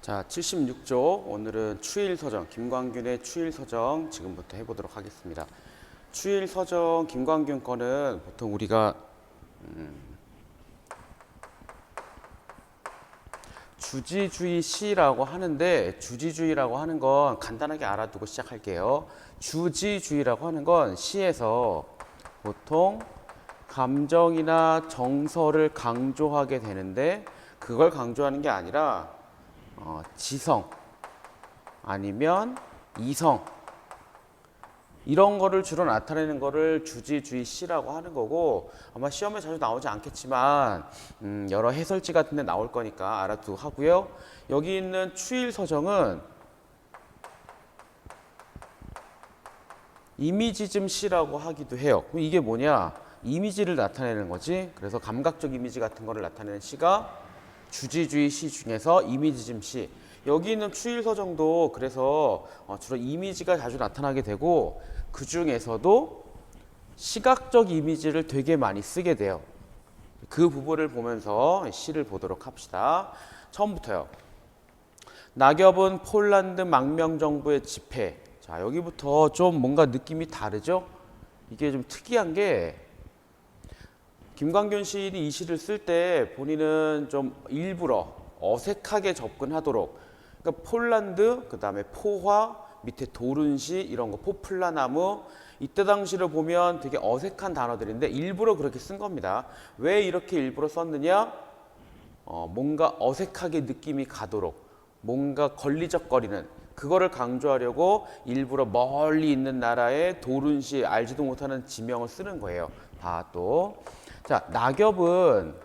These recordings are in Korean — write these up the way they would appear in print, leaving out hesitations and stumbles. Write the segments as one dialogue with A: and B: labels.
A: 자, 76조. 오늘은 추일서정, 김광균의 추일서정 지금부터 해보도록 하겠습니다. 추일서정 김광균 거는 보통 우리가 주지주의 시라고 하는데, 주지주의라고 하는 건 간단하게 알아두고 시작할게요. 주지주의라고 하는 건 시에서 보통 감정이나 정서를 강조하게 되는데, 그걸 강조하는 게 아니라 지성 아니면 이성 이런 거를 주로 나타내는 거를 주지주의 시라고 하는 거고, 아마 시험에 자주 나오지 않겠지만 여러 해설지 같은 데 나올 거니까 알아두고 하고요. 여기 있는 추일서정은 이미지즘 시라고 하기도 해요. 그럼 이게 뭐냐? 이미지를 나타내는 거지. 그래서 감각적 이미지 같은 거를 나타내는 시가 주지주의 시 중에서 이미지즘 시. 여기 있는 추일서정도 그래서 주로 이미지가 자주 나타나게 되고, 그 중에서도 시각적 이미지를 되게 많이 쓰게 돼요. 그 부분을 보면서 시를 보도록 합시다. 처음부터요. 낙엽은 폴란드 망명정부의 집회. 자, 여기부터 좀 뭔가 느낌이 다르죠? 이게 좀 특이한 게, 김광균 시인이 이 시를 쓸 때 본인은 좀 일부러 어색하게 접근하도록, 그러니까 폴란드, 그 다음에 포화, 밑에 도른시 이런 거, 포플라나무, 이때 당시를 보면 되게 어색한 단어들인데 일부러 그렇게 쓴 겁니다. 왜 이렇게 일부러 썼느냐? 뭔가 어색하게 느낌이 가도록, 뭔가 걸리적거리는 그거를 강조하려고 일부러 멀리 있는 나라의 도른시, 알지도 못하는 지명을 쓰는 거예요. 봐 또. 자, 낙엽은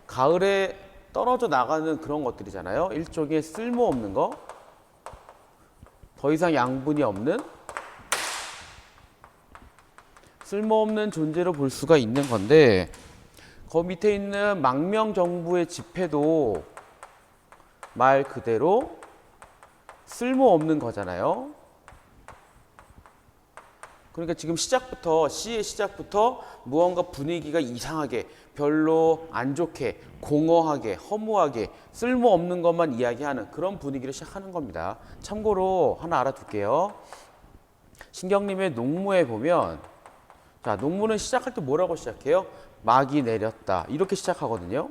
A: 가을에 떨어져 나가는 그런 것들이잖아요. 일종의 쓸모없는 거, 더 이상 양분이 없는, 쓸모없는 존재로 볼 수가 있는 건데, 그 밑에 있는 망명정부의 집회도 말 그대로 쓸모없는 거잖아요. 그러니까 지금 시작부터, 시의 시작부터 무언가 분위기가 이상하게, 별로 안 좋게, 공허하게, 허무하게, 쓸모없는 것만 이야기하는 그런 분위기를 시작하는 겁니다. 참고로 하나 알아둘게요. 신경림의 농무에 보면, 자, 농무는 시작할 때 뭐라고 시작해요? 막이 내렸다. 이렇게 시작하거든요.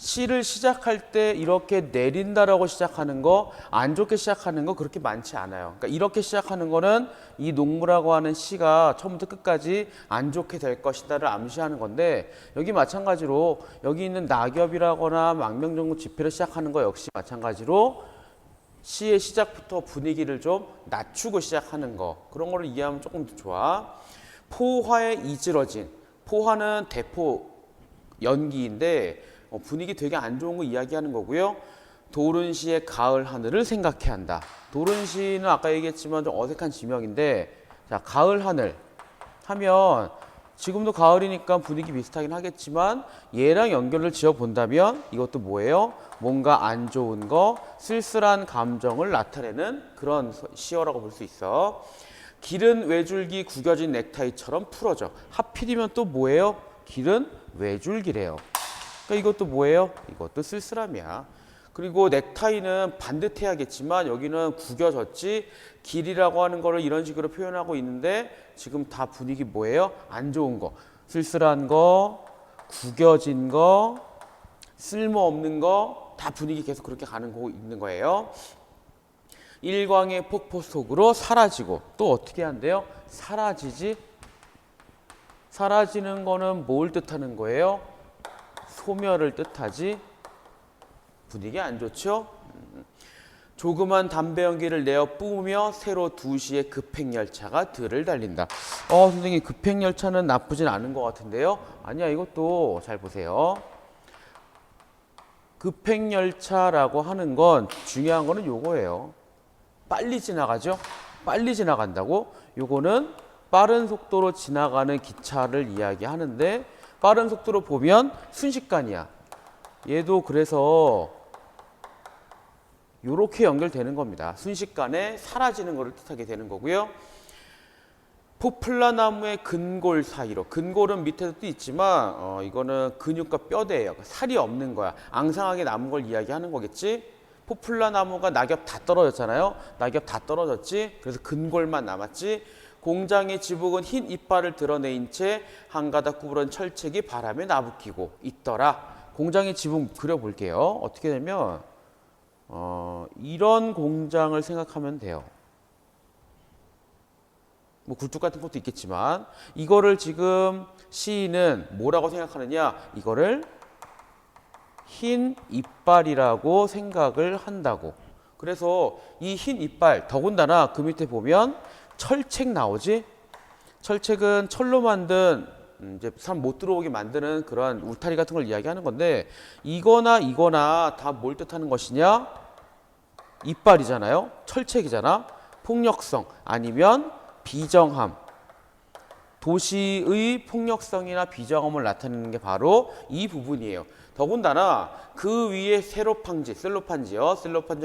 A: 시를 시작할 때 이렇게 내린다라고 시작하는 거, 안 좋게 시작하는 거 그렇게 많지 않아요. 그러니까 이렇게 시작하는 거는 이 농무라고 하는 시가 처음부터 끝까지 안 좋게 될 것이다를 암시하는 건데, 여기 마찬가지로 여기 있는 낙엽이라거나 망명정부 집회를 시작하는 거 역시 마찬가지로 시의 시작부터 분위기를 좀 낮추고 시작하는 거, 그런 거를 이해하면 조금 더 좋아. 포화에 이질어진, 포화는 대포 연기인데 분위기 되게 안 좋은 거 이야기하는 거고요. 도른시의 가을 하늘을 생각해 한다. 도른시는 아까 얘기했지만 좀 어색한 지명인데, 자, 가을 하늘 하면 지금도 가을이니까 분위기 비슷하긴 하겠지만 얘랑 연결을 지어 본다면 이것도 뭐예요? 뭔가 안 좋은 거, 쓸쓸한 감정을 나타내는 그런 시어라고 볼 수 있어. 길은 외줄기 구겨진 넥타이처럼 풀어져. 하필이면 또 뭐예요? 길은 외줄기래요. 그러니까 이것도 뭐예요? 이것도 쓸쓸함이야. 그리고 넥타이는 반듯해야겠지만 여기는 구겨졌지, 길이라고 하는 거를 이런 식으로 표현하고 있는데 지금 다 분위기 뭐예요? 안 좋은 거, 쓸쓸한 거, 구겨진 거, 쓸모없는 거, 다 분위기 계속 그렇게 가는 거 있는 거예요. 일광의 폭포 속으로 사라지고, 또 어떻게 한대요? 사라지지. 사라지는 거는 뭘 뜻하는 거예요? 소멸을 뜻하지. 분위기 안 좋죠? 조그만 담배 연기를 내어 뿜으며 새로 2시에 급행열차가 들을 달린다. 선생님, 급행열차는 나쁘진 않은 것 같은데요? 아니야, 이것도 잘 보세요. 급행열차라고 하는 건 중요한 거는 요거예요. 빨리 지나가죠? 빨리 지나간다고? 요거는 빠른 속도로 지나가는 기차를 이야기하는데, 빠른 속도로 보면 순식간이야. 얘도 그래서 이렇게 연결되는 겁니다. 순식간에 사라지는 것을 뜻하게 되는 거고요. 포플라 나무의 근골 사이로. 근골은 밑에도 있지만 이거는 근육과 뼈대예요. 살이 없는 거야. 앙상하게 남은 걸 이야기하는 거겠지. 포플라 나무가 낙엽 다 떨어졌잖아요. 낙엽 다 떨어졌지. 그래서 근골만 남았지. 공장의 지붕은 흰 이빨을 드러내인 채 한 가닥 구부런 철책이 바람에 나부끼고 있더라. 공장의 지붕 그려볼게요. 어떻게 되면 이런 공장을 생각하면 돼요. 뭐 굴뚝 같은 것도 있겠지만 이거를 지금 시인은 뭐라고 생각하느냐, 이거를 흰 이빨이라고 생각을 한다고. 그래서 이 흰 이빨, 더군다나 그 밑에 보면 철책 나오지. 철책은 철로 만든 이제 사람 못 들어오게 만드는 그런 울타리 같은 걸 이야기하는 건데, 이거나 이거나 다 뭘 뜻하는 것이냐, 이빨이잖아요. 철책이잖아. 폭력성 아니면 비정함, 도시의 폭력성이나 비정함을 나타내는 게 바로 이 부분이에요. 더군다나 그 위에 셀로판지, 셀로판지로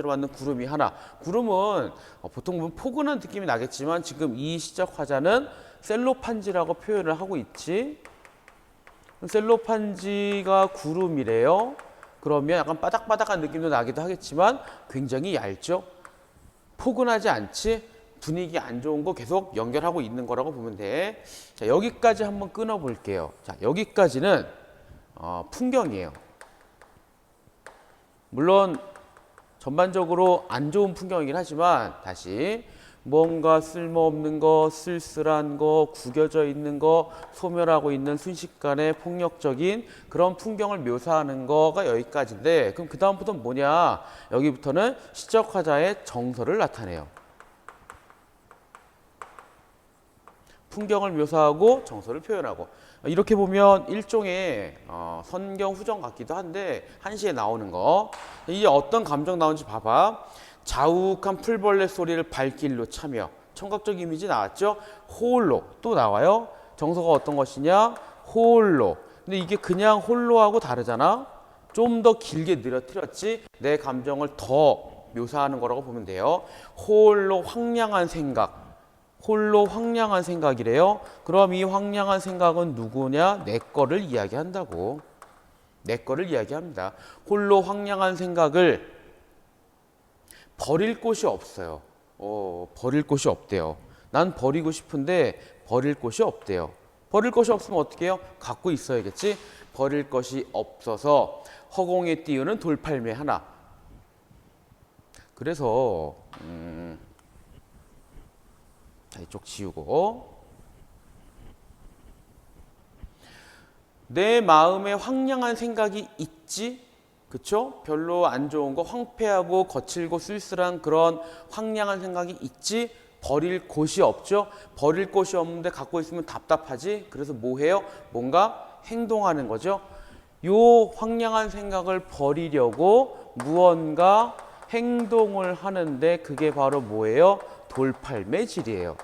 A: 만든 구름이 하나. 구름은 보통 보면 포근한 느낌이 나겠지만 지금 이 시적 화자는 셀로판지라고 표현을 하고 있지. 셀로판지가 구름이래요. 그러면 약간 바닥바닥한 느낌도 나기도 하겠지만 굉장히 얇죠. 포근하지 않지. 분위기 안 좋은 거 계속 연결하고 있는 거라고 보면 돼. 자, 여기까지 한번 끊어 볼게요. 자, 여기까지는 풍경이에요. 물론 전반적으로 안 좋은 풍경이긴 하지만, 다시 뭔가 쓸모없는 거, 쓸쓸한 거, 구겨져 있는 거, 소멸하고 있는 순식간에 폭력적인 그런 풍경을 묘사하는 거가 여기까지인데, 그럼 그 다음부터는 뭐냐? 여기부터는 시적 화자의 정서를 나타내요. 풍경을 묘사하고 정서를 표현하고. 이렇게 보면 일종의 선경 후정 같기도 한데, 한시에 나오는 거. 이게 어떤 감정 나오는지 봐봐. 자욱한 풀벌레 소리를 발길로 차며. 청각적 이미지 나왔죠? 홀로 또 나와요. 정서가 어떤 것이냐? 홀로. 근데 이게 그냥 홀로하고 다르잖아. 좀 더 길게 늘어뜨렸지. 내 감정을 더 묘사하는 거라고 보면 돼요. 홀로 황량한 생각. 홀로 황량한 생각이래요. 그럼 이 황량한 생각은 누구냐? 내 거를 이야기한다고. 내 거를 이야기합니다. 홀로 황량한 생각을 버릴 곳이 없어요. 버릴 곳이 없대요. 난 버리고 싶은데 버릴 곳이 없대요. 버릴 것이 없으면 어떻게 해요? 갖고 있어야겠지. 버릴 것이 없어서 허공에 띄우는 돌팔매 하나. 그래서 자, 이쪽 지우고, 내 마음에 황량한 생각이 있지? 그쵸? 별로 안 좋은 거, 황폐하고 거칠고 쓸쓸한 그런 황량한 생각이 있지? 버릴 곳이 없죠? 버릴 곳이 없는데 갖고 있으면 답답하지? 그래서 뭐 해요? 뭔가 행동하는 거죠. 요 황량한 생각을 버리려고 무언가 행동을 하는데, 그게 바로 뭐예요? 돌팔매질이에요.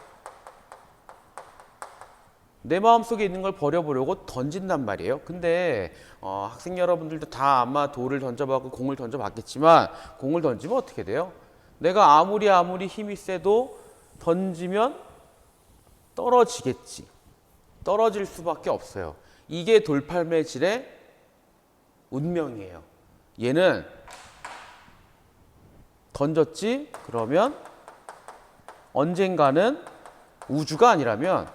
A: 내 마음속에 있는 걸 버려보려고 던진단 말이에요. 근데 학생 여러분들도 다 아마 돌을 던져봤고 공을 던져봤겠지만, 공을 던지면 어떻게 돼요? 내가 아무리 힘이 세도 던지면 떨어지겠지. 떨어질 수밖에 없어요. 이게 돌팔매질의 운명이에요. 얘는 던졌지? 그러면 언젠가는, 우주가 아니라면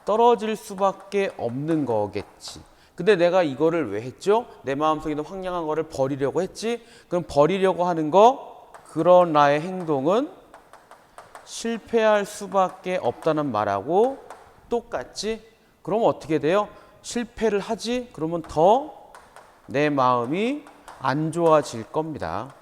A: 떨어질 수밖에 없는 거겠지. 근데 내가 이거를 왜 했죠? 내 마음속에 있는 황량한 거를 버리려고 했지? 그럼 버리려고 하는 거, 그런 나의 행동은 실패할 수밖에 없다는 말하고 똑같지? 그럼 어떻게 돼요? 실패를 하지? 그러면 더 내 마음이 안 좋아질 겁니다.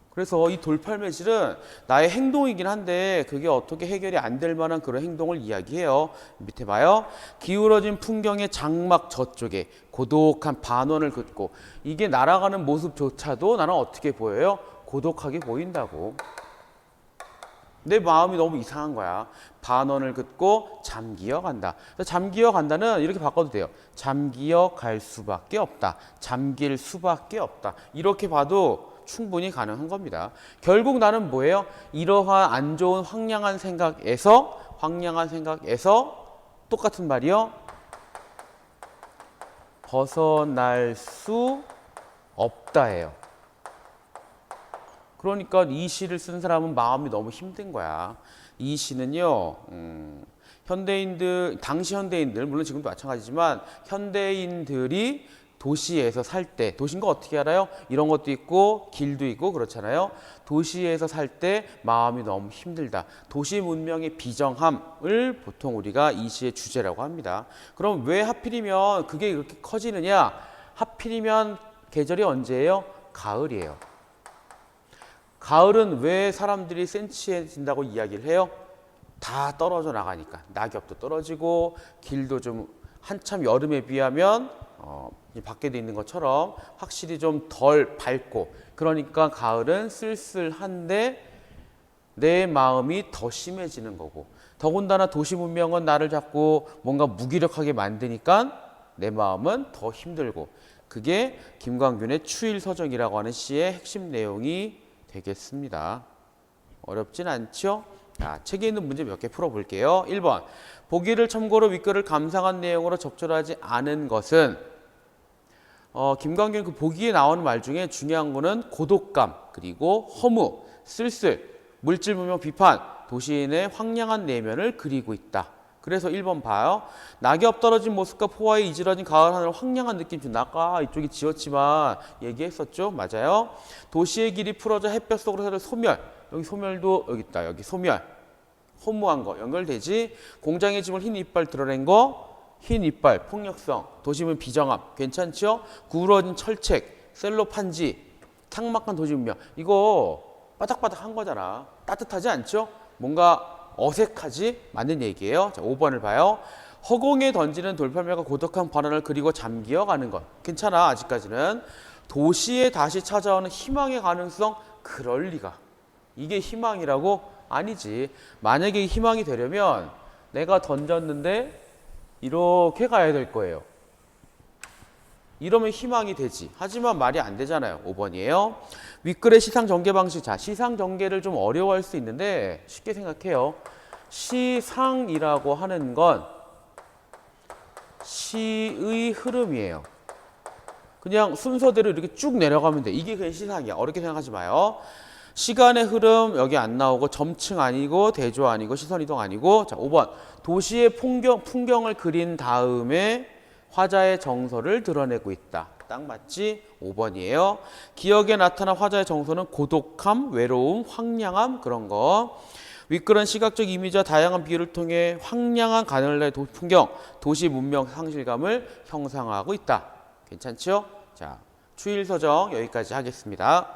A: 그래서 이 돌팔매질은 나의 행동이긴 한데, 그게 어떻게 해결이 안 될 만한 그런 행동을 이야기해요. 밑에 봐요. 기울어진 풍경의 장막 저쪽에 고독한 반원을 긋고. 이게 날아가는 모습조차도 나는 어떻게 보여요? 고독하게 보인다고. 내 마음이 너무 이상한 거야. 반원을 긋고 잠기어 간다. 잠기어 간다는 이렇게 바꿔도 돼요. 잠기어 갈 수밖에 없다. 잠길 수밖에 없다. 이렇게 봐도 충분히 가능한 겁니다. 결국 나는 뭐예요? 이러한 안 좋은 황량한 생각에서 똑같은 말이요. 벗어날 수 없다예요. 그러니까 이 시를 쓴 사람은 마음이 너무 힘든 거야. 이 시는요, 당시 현대인들, 물론 지금도 마찬가지지만, 현대인들이 도시에서 살 때, 도시인 거 어떻게 알아요? 이런 것도 있고, 길도 있고, 그렇잖아요. 도시에서 살 때 마음이 너무 힘들다. 도시 문명의 비정함을 보통 우리가 이 시의 주제라고 합니다. 그럼 왜 하필이면 그게 이렇게 커지느냐? 하필이면 계절이 언제예요? 가을이에요. 가을은 왜 사람들이 센치해진다고 이야기를 해요? 다 떨어져 나가니까. 낙엽도 떨어지고 길도 좀 한참 여름에 비하면 밖에 있는 것처럼 확실히 좀 덜 밝고, 그러니까 가을은 쓸쓸한데 내 마음이 더 심해지는 거고, 더군다나 도시 문명은 나를 자꾸 뭔가 무기력하게 만드니까 내 마음은 더 힘들고, 그게 김광균의 추일서정이라고 하는 시의 핵심 내용이 되겠습니다. 어렵진 않죠? 자, 책에 있는 문제 몇 개 풀어볼게요. 1번. 보기를 참고로 윗글을 감상한 내용으로 적절하지 않은 것은, 김광균 그 보기에 나오는 말 중에 중요한 거는 고독감, 그리고 허무, 쓸쓸, 물질 문명 비판, 도시인의 황량한 내면을 그리고 있다. 그래서 1번 봐요. 낙엽 떨어진 모습과 포화에 이질어진 가을 하늘 황량한 느낌 준다. 아까 이쪽이 지었지만 얘기했었죠? 맞아요. 도시의 길이 풀어져 햇볕 속으로 새는 소멸. 여기 소멸도 여기 있다. 여기 소멸. 허무한 거 연결되지. 공장의 짐을 흰 이빨 드러낸 거. 흰 이빨, 폭력성, 도시문 비정함. 괜찮죠? 구부러진 철책, 셀로 판지, 삭막한 도시 문명. 이거 바닥바닥한 거잖아. 따뜻하지 않죠? 뭔가 어색하지? 맞는 얘기예요. 자, 5번을 봐요. 허공에 던지는 돌팔매가 고독한 바람을 그리고 잠기어 가는 것. 괜찮아, 아직까지는. 도시에 다시 찾아오는 희망의 가능성? 그럴 리가. 이게 희망이라고? 아니지. 만약에 희망이 되려면 내가 던졌는데 이렇게 가야 될 거예요. 이러면 희망이 되지. 하지만 말이 안 되잖아요. 5번이에요. 윗글의 시상 전개 방식. 자, 시상 전개를 좀 어려워할 수 있는데 쉽게 생각해요. 시상이라고 하는 건 시의 흐름이에요. 그냥 순서대로 이렇게 쭉 내려가면 돼. 이게 그냥 시상이야. 어렵게 생각하지 마요. 시간의 흐름 여기 안 나오고, 점층 아니고, 대조 아니고, 시선 이동 아니고. 자, 5번. 도시의 풍경을 그린 다음에 화자의 정서를 드러내고 있다. 딱 맞지? 5번이에요. 기억에 나타난 화자의 정서는 고독함, 외로움, 황량함, 그런 거. 윗글은 시각적 이미지와 다양한 비유를 통해 황량한 가늘레 풍경, 도시 문명 상실감을 형상화하고 있다. 괜찮죠? 자, 추일서정 여기까지 하겠습니다.